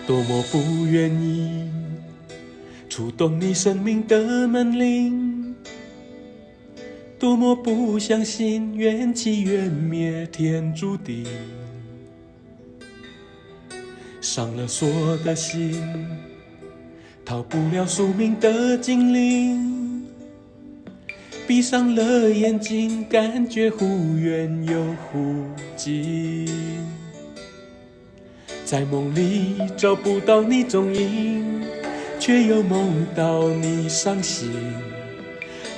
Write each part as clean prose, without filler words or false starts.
多么不愿意触动你生命的门铃，多么不相信缘起缘灭天注定，伤了锁的心，逃不了宿命的精灵，闭上了眼睛，感觉忽远又忽近，在梦里找不到你踪影，却又梦到你伤心。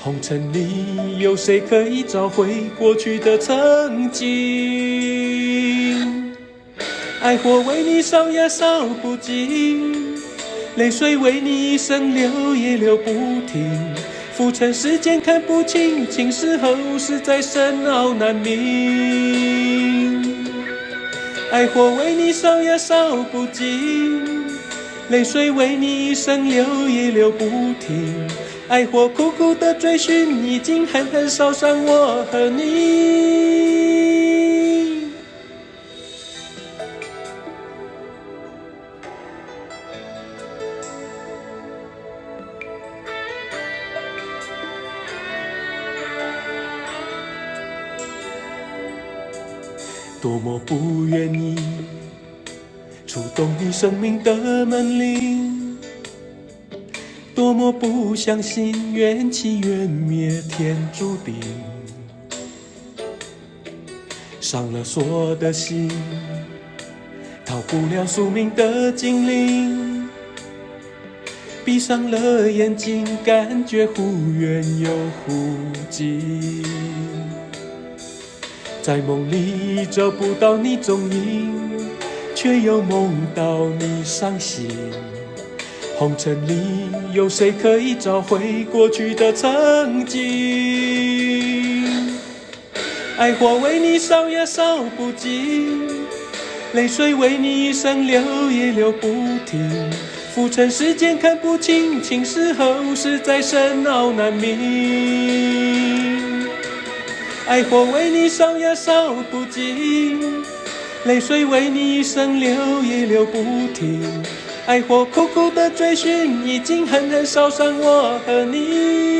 红尘里有谁可以找回过去的曾经？爱火为你烧呀烧不尽，泪水为你一生流也流不停，浮沉世间看不清，情是何物实在深奥难明。爱火为你烧呀烧不尽，泪水为你一生流也流不停，爱火苦苦的追寻，已经狠狠烧伤我和你。多么不愿意触动你生命的门铃，多么不相信缘起缘灭天注定，伤了锁的心，逃不了宿命的精灵，闭上了眼睛，感觉忽远又忽近，在梦里找不到你踪影，却又梦到你伤心。红尘里有谁可以找回过去的曾经？爱火为你烧呀烧不尽，泪水为你一生流也流不停，浮沉世间看不清，情是何物实在深奥难明。爱火为你烧呀烧不尽，泪水为你一生流也流不停，爱火苦苦的追寻，已经狠狠烧伤我和你。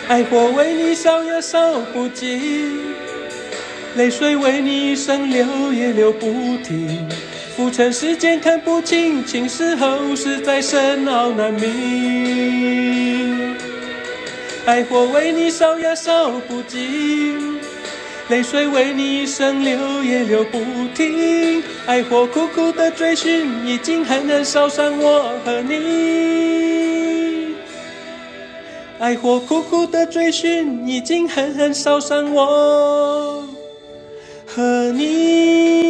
爱火为你烧呀烧不尽，泪水为你一生流也流不停，浮沉世间看不清，情是何物实在深奥难明。爱火为你烧呀烧不尽，泪水为你一生流也流不停，爱火苦苦的追寻，已经狠狠烧伤我和你。爱火苦苦的追寻，已经狠狠烧伤我和你。